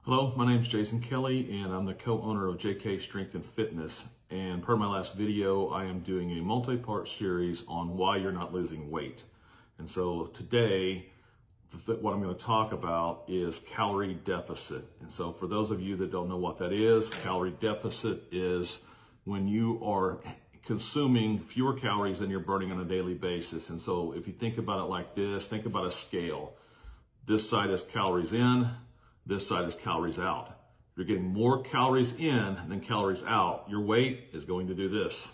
Hello, my name is Jason Kelly and I'm the co-owner of JK Strength and Fitness. And per my last video, I am doing a multi-part series on why you're not losing weight. And so today, what I'm going to talk about is calorie deficit. And so for those of you that don't know what that is, calorie deficit is when you are consuming fewer calories than you're burning on a daily basis. And so if you think about it like this, think about a scale. This side is calories in, this side is calories out. If you're getting more calories in than calories out, your weight is going to do this.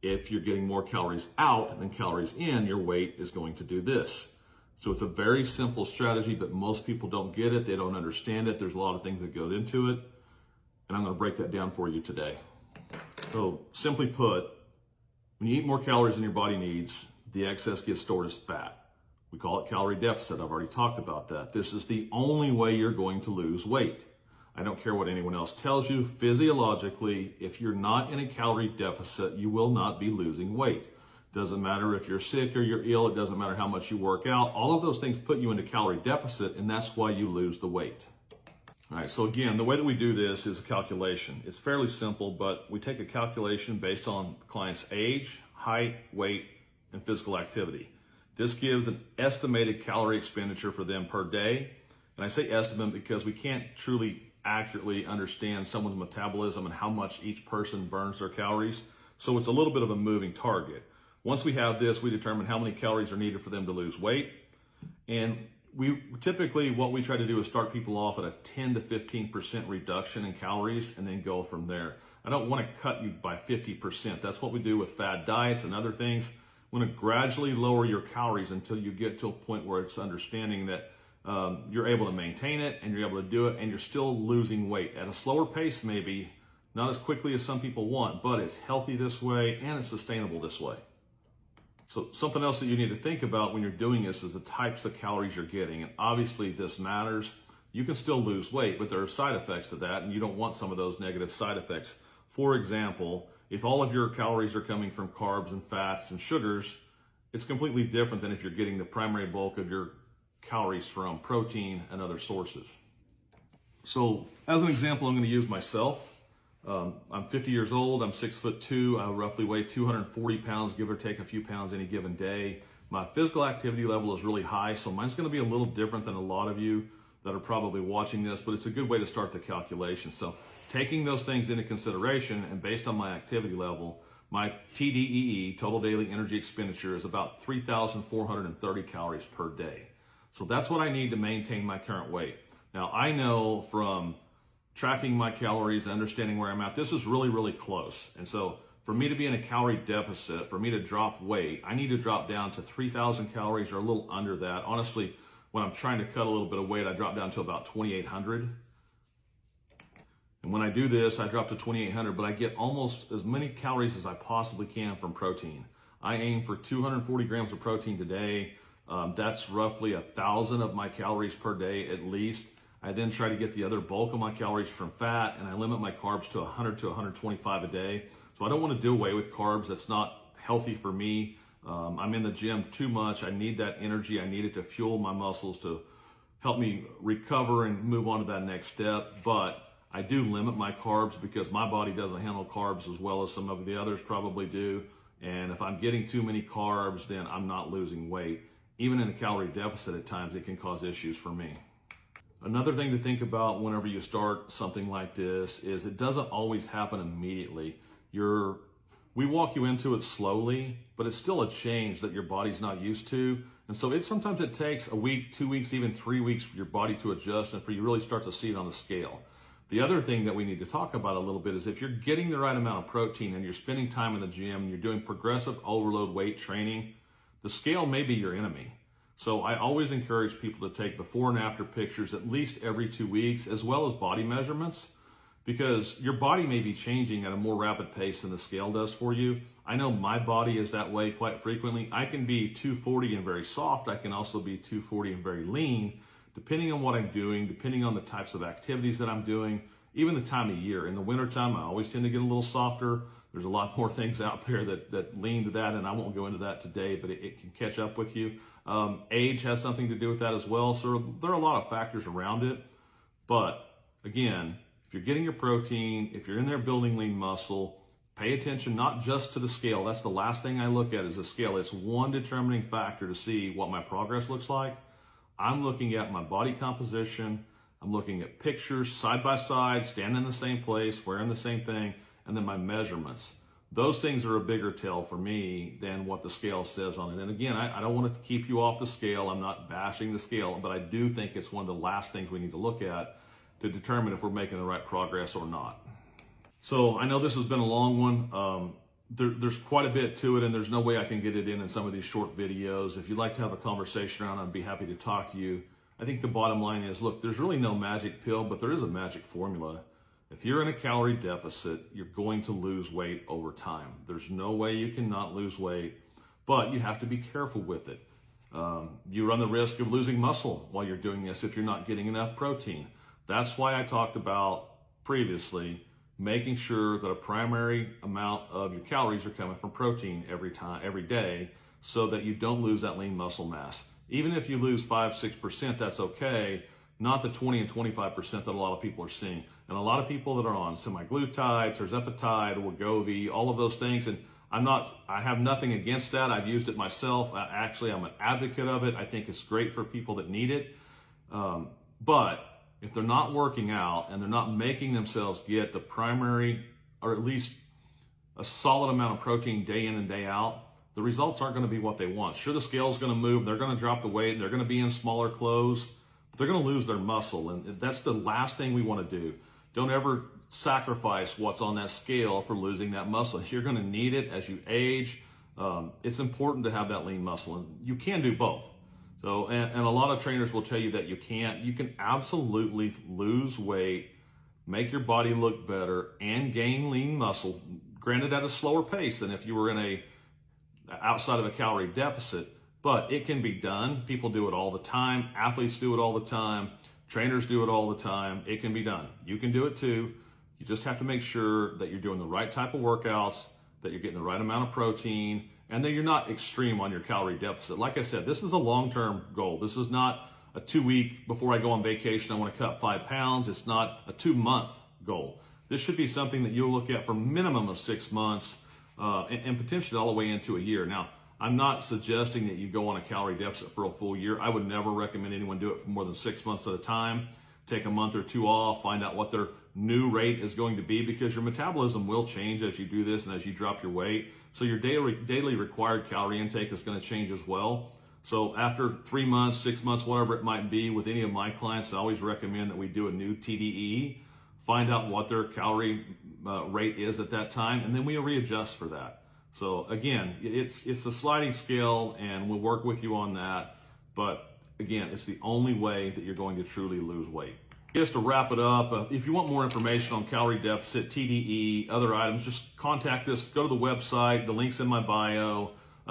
If you're getting more calories out than calories in, your weight is going to do this. So it's a very simple strategy, but most people don't get it. They don't understand it. There's a lot of things that go into it. And I'm going to break that down for you today. So simply put, when you eat more calories than your body needs, the excess gets stored as fat. We call it calorie deficit. I've already talked about that. This is the only way you're going to lose weight. I don't care what anyone else tells you. Physiologically, if you're not in a calorie deficit, you will not be losing weight. Doesn't matter if you're sick or you're ill. It doesn't matter how much you work out. All of those things put you into calorie deficit, and that's why you lose the weight. All right, so again, the way that we do this is a calculation. It's fairly simple, but we take a calculation based on the client's age, height, weight, and physical activity. This gives an estimated calorie expenditure for them per day. And I say estimate because we can't truly accurately understand someone's metabolism and how much each person burns their calories. So it's a little bit of a moving target. Once we have this, we determine how many calories are needed for them to lose weight. And we typically, what we try to do is start people off at a 10 to 15% reduction in calories and then go from there. I don't want to cut you by 50%. That's what we do with fad diets and other things. We want to gradually lower your calories until you get to a point where it's understanding that you're able to maintain it and you're able to do it and you're still losing weight at a slower pace, maybe not as quickly as some people want, but it's healthy this way and it's sustainable this way. So something else that you need to think about when you're doing this is the types of calories you're getting. And obviously this matters. You can still lose weight, but there are side effects to that and you don't want some of those negative side effects. For example, if all of your calories are coming from carbs and fats and sugars, it's completely different than if you're getting the primary bulk of your calories from protein and other sources. So as an example, I'm going to use myself. I'm 50 years old. I'm 6'2". I roughly weigh 240 pounds, give or take a few pounds any given day. My physical activity level is really high, so mine's going to be a little different than a lot of you that are probably watching this, but it's a good way to start the calculation. So taking those things into consideration and based on my activity level, my TDEE, total daily energy expenditure, is about 3,430 calories per day. So that's what I need to maintain my current weight. Now I know from tracking my calories, understanding where I'm at, this is really, really close. And so for me to be in a calorie deficit, for me to drop weight, I need to drop down to 3,000 calories or a little under that. Honestly, when I'm trying to cut a little bit of weight, I drop down to about 2,800. And when I do this, I drop to 2,800, but I get almost as many calories as I possibly can from protein. I aim for 240 grams of protein today. That's roughly 1,000 of my calories per day at least. I then try to get the other bulk of my calories from fat, and I limit my carbs to 100 to 125 a day. So I don't want to do away with carbs. That's not healthy for me. I'm in the gym too much. I need that energy. I need it to fuel my muscles to help me recover and move on to that next step. But I do limit my carbs because my body doesn't handle carbs as well as some of the others probably do. And if I'm getting too many carbs, then I'm not losing weight. Even in a calorie deficit at times, it can cause issues for me. Another thing to think about whenever you start something like this is it doesn't always happen immediately. We walk you into it slowly, but it's still a change that your body's not used to. And so sometimes it takes a week, 2 weeks, even 3 weeks for your body to adjust and for you to really start to see it on the scale. The other thing that we need to talk about a little bit is if you're getting the right amount of protein and you're spending time in the gym and you're doing progressive overload weight training, the scale may be your enemy. So I always encourage people to take before and after pictures at least every 2 weeks, as well as body measurements, because your body may be changing at a more rapid pace than the scale does for you. I know my body is that way quite frequently. I can be 240 and very soft. I can also be 240 and very lean, depending on what I'm doing, depending on the types of activities that I'm doing, even the time of year. In the wintertime, I always tend to get a little softer. There's a lot more things out there that lean to that, and I won't go into that today, but it can catch up with you. Age has something to do with that as well. So there are a lot of factors around it, but again, if you're getting your protein, if you're in there building lean muscle, pay attention not just to the scale. That's the last thing I look at is the scale. It's one determining factor to see what my progress looks like. I'm looking at my body composition. I'm looking at pictures side by side, standing in the same place, wearing the same thing, and then my measurements. Those things are a bigger tell for me than what the scale says on it. And again, I don't want to keep you off the scale. I'm not bashing the scale, but I do think it's one of the last things we need to look at to determine if we're making the right progress or not. So I know this has been a long one. There's quite a bit to it, and there's no way I can get it in some of these short videos. If you'd like to have a conversation around it, I'd be happy to talk to you. I think the bottom line is, look, there's really no magic pill, but there is a magic formula. If you're in a calorie deficit, you're going to lose weight over time. There's no way you cannot lose weight, but you have to be careful with it. You run the risk of losing muscle while you're doing this if you're not getting enough protein. That's why I talked about previously making sure that a primary amount of your calories are coming from protein every day, so that you don't lose that lean muscle mass. Even if you lose 5-6%, that's okay. Not the 20 and 25% that a lot of people are seeing. And a lot of people that are on semaglutide, tirzepatide, Wegovy, all of those things. And I have nothing against that. I've used it myself. Actually, I'm an advocate of it. I think it's great for people that need it. But if they're not working out and they're not making themselves get the primary, or at least a solid amount of protein day in and day out, the results aren't going to be what they want. Sure, the scale's going to move. They're going to drop the weight. They're going to be in smaller clothes. But they're going to lose their muscle. And that's the last thing we want to do. Don't ever sacrifice what's on that scale for losing that muscle. You're going to need it as you age. It's important to have that lean muscle. And you can do both. So, and a lot of trainers will tell you that you can't. You can absolutely lose weight, make your body look better, and gain lean muscle, granted at a slower pace than if you were in outside of a calorie deficit, but it can be done. People do it all the time. Athletes do it all the time. Trainers do it all the time. It can be done. You can do it too. You just have to make sure that you're doing the right type of workouts, that you're getting the right amount of protein, and that you're not extreme on your calorie deficit. Like I said, this is a long-term goal. This is not a 2-week, before I go on vacation, I want to cut 5 pounds. It's not a 2-month goal. This should be something that you'll look at for a minimum of 6 months, and potentially all the way into a year. Now, I'm not suggesting that you go on a calorie deficit for a full year. I would never recommend anyone do it for more than 6 months at a time. Take a month or 2 off, find out what their new rate is going to be, because your metabolism will change as you do this and as you drop your weight. So your daily required calorie intake is going to change as well. So after 3 months, 6 months, whatever it might be, with any of my clients, I always recommend that we do a new TDE, find out what their calorie rate is at that time, and then we readjust for that. So again, it's a sliding scale, and we'll work with you on that. But again, it's the only way that you're going to truly lose weight. Just to wrap it up, if you want more information on calorie deficit, TDE, other items, just contact us. Go to the website. The link's in my bio.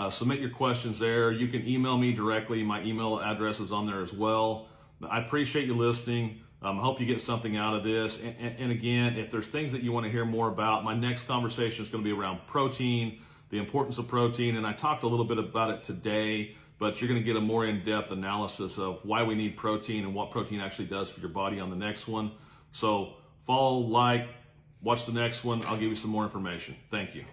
Submit your questions there. You can email me directly. My email address is on there as well. I appreciate you listening. I hope you get something out of this. And again, if there's things that you want to hear more about, my next conversation is going to be around protein, the importance of protein. And I talked a little bit about it today, but you're going to get a more in-depth analysis of why we need protein and what protein actually does for your body on the next one. So follow, like, watch the next one. I'll give you some more information. Thank you.